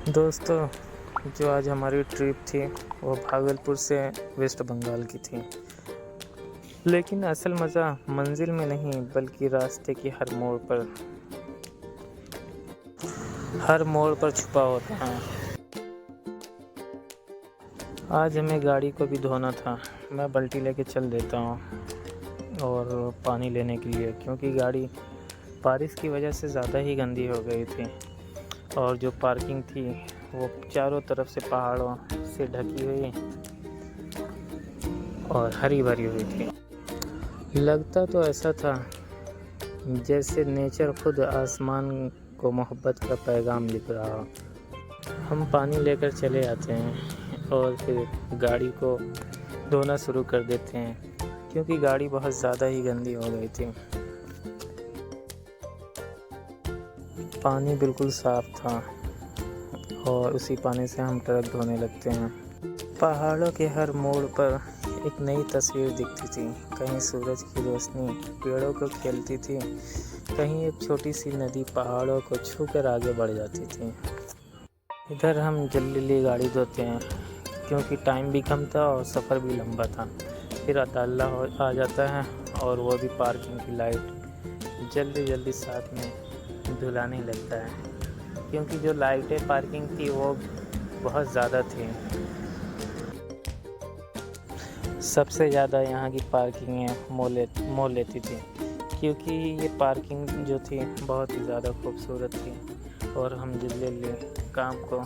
दोस्तों, जो आज हमारी ट्रिप थी वो भागलपुर से वेस्ट बंगाल की थी। लेकिन असल मज़ा मंजिल में नहीं बल्कि रास्ते की हर मोड़ पर छुपा होता है। आज हमें गाड़ी को भी धोना था। मैं बाल्टी लेके चल देता हूँ और पानी लेने के लिए, क्योंकि गाड़ी बारिश की वजह से ज़्यादा ही गंदी हो गई थी और जो पार्किंग थी वो चारों तरफ से पहाड़ों से ढकी हुई और हरी भरी हुई थी। लगता तो ऐसा था जैसे नेचर खुद आसमान को मोहब्बत का पैगाम लिख रहा हो। हम पानी लेकर चले आते हैं और फिर गाड़ी को धोना शुरू कर देते हैं, क्योंकि गाड़ी बहुत ज़्यादा ही गंदी हो गई थी। पानी बिल्कुल साफ़ था और उसी पानी से हम ट्रक धोने लगते हैं। पहाड़ों के हर मोड़ पर एक नई तस्वीर दिखती थी। कहीं सूरज की रोशनी पेड़ों को खेलती थी, कहीं एक छोटी सी नदी पहाड़ों को छूकर आगे बढ़ जाती थी। इधर हम जल्दी गाड़ी धोते हैं क्योंकि टाइम भी कम था और सफ़र भी लंबा था। फिर अताल्ला आ जाता है और वो भी पार्किंग की लाइट जल्दी साथ में धुलाने लगता है, क्योंकि जो लाइटें पार्किंग थी वो बहुत ज़्यादा थी। सबसे ज़्यादा यहाँ की पार्किंग मोल लेती थी, क्योंकि ये पार्किंग जो थी बहुत ही ज़्यादा खूबसूरत थी। और हम जल्दी काम को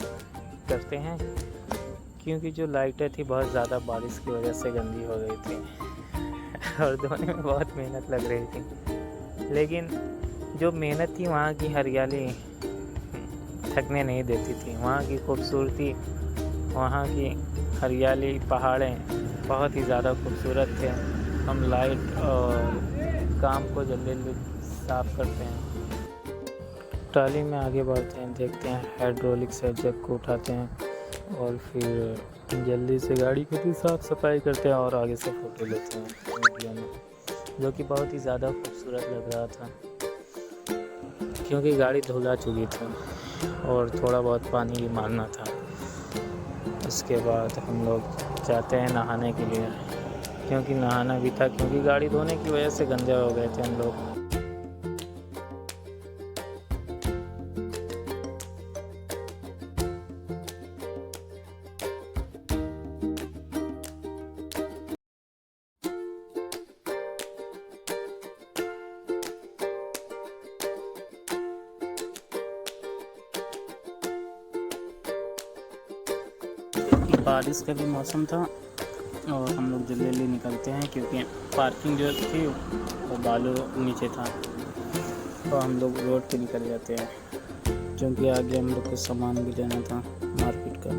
करते हैं क्योंकि जो लाइटें थी बहुत ज़्यादा बारिश की वजह से गंदी हो गई थी और धोने में बहुत मेहनत लग रही थी। लेकिन जो मेहनत थी, वहाँ की हरियाली थकने नहीं देती थी। वहाँ की खूबसूरती, वहाँ की हरियाली, पहाड़ें बहुत ही ज़्यादा खूबसूरत थे। हम लाइट और काम को जल्दी साफ़ करते हैं, ट्राली में आगे बढ़ते हैं, देखते हैं हाइड्रोलिक से जग को उठाते हैं और फिर जल्दी से गाड़ी की भी साफ़ सफाई करते हैं और आगे से फ़ोटो लेते हैं वीडियो में, जो कि बहुत ही ज़्यादा खूबसूरत लग रहा था क्योंकि गाड़ी धुला चुकी थी और थोड़ा बहुत पानी भी मारना था। उसके बाद हम लोग जाते हैं नहाने के लिए, क्योंकि नहाना भी था, क्योंकि गाड़ी धोने की वजह से गंदे हो गए थे हम लोग। बारिश का भी मौसम था और हम लोग जल्दी निकलते हैं, क्योंकि पार्किंग जो थी वो बालू नीचे था। तो हम लोग रोड पे निकल जाते हैं, क्योंकि आगे हम लोग को सामान भी लेना था मार्केट का।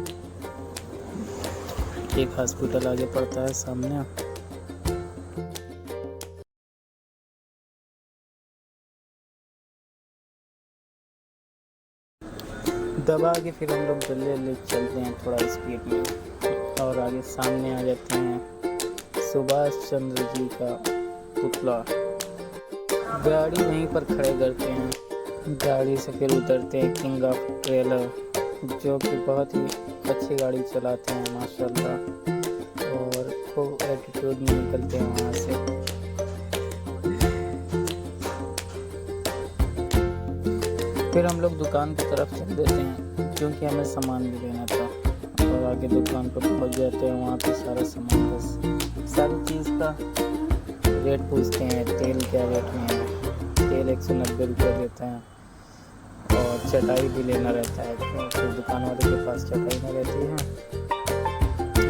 एक हॉस्पिटल आगे पड़ता है सामने। दबा के फिर हम लोग जल्दी चलते हैं थोड़ा स्पीड में, और आगे सामने आ जाते हैं सुभाष चंद्र जी का पुतला। गाड़ी वहीं पर खड़े करते हैं, गाड़ी से फिर उतरते हैं किंग ऑफ ट्रेलर, जो कि बहुत ही अच्छी गाड़ी चलाते हैं माशाल्लाह, और खूब एटीट्यूड में निकलते हैं वहाँ से। फिर हम लोग दुकान की तरफ चल देते हैं, क्योंकि हमें सामान भी लेना था। और आगे दुकान पर पहुंच जाते हैं, वहाँ पे सारा सामान बस सारी चीज़ का रेट पूछते हैं। तेल क्या रेट में है? तेल 190 रुपये देते हैं। और चटाई भी लेना रहता है, क्योंकि दुकान वाले के पास चटाई नहीं रहती है।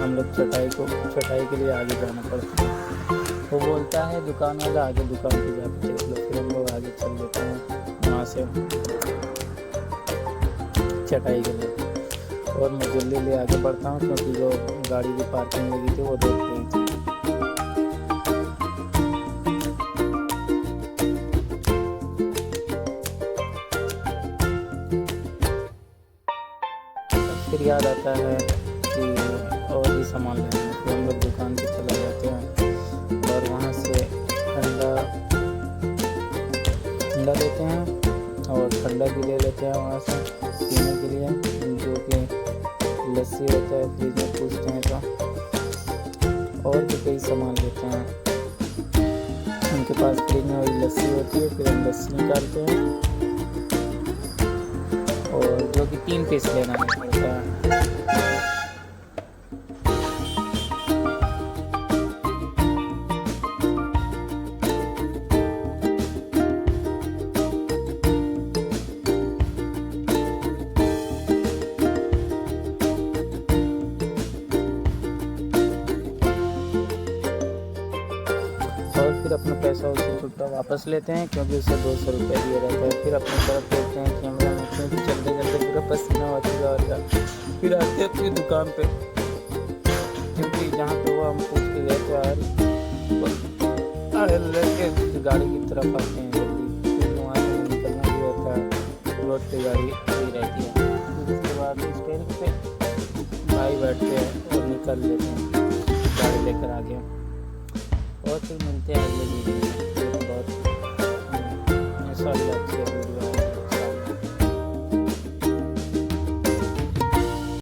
हम लोग चटाई के लिए आगे जाना पड़ता है। वो बोलता है दुकान वाला आगे दुकान पे जाकर देख लो। फिर हम लोग आगे चल देते हैं वहाँ से चटाई के लिए, और मैं जल्दी आगे बढ़ता हूँ, क्योंकि जो गाड़ी की पार्किंग लगी थी वो देख रही थी। फिर याद आता है कि और भी सामान लेना है। फिर हम लोग दुकान पे चले जाते हैं और वहाँ से ठंडा लेते हैं और ठंडा भी ले लेते हैं वहाँ से पीने के लिए, जो लस्सी होता है फ्रिज में पूछते हैं तो, और भी कई सामान लेते हैं। उनके पास फ्रिज में वही लस्सी होती है, फिर हम लस्सी निकालते हैं, और जो कि 3 पीस लेना पड़ता है। और फिर अपना पैसा उसे छुट्टा वापस लेते हैं, क्योंकि उसे 200 रुपये दिया रहता है। फिर अपनी तरफ देखते हैं कैमरा में, क्योंकि चलते चलते पूरा पसीना हो चुका होता है। फिर आते हैं अपनी दुकान पे, क्योंकि जहाँ पे वो हम पूछ के गए थे यार लेके गाड़ी की तरफ आते हैं जल्दी। फिर वहाँ से निकलना भी होता है, रोड पे गाड़ी खड़ी रहती है। फिर उसके बाद स्टेरिंग पे भाई बैठते हैं और निकल लेते हैं गाड़ी लेकर आगे। और फिर मिलते हैं अगले वीडियो में। बहुत माशाल्लाह अच्छे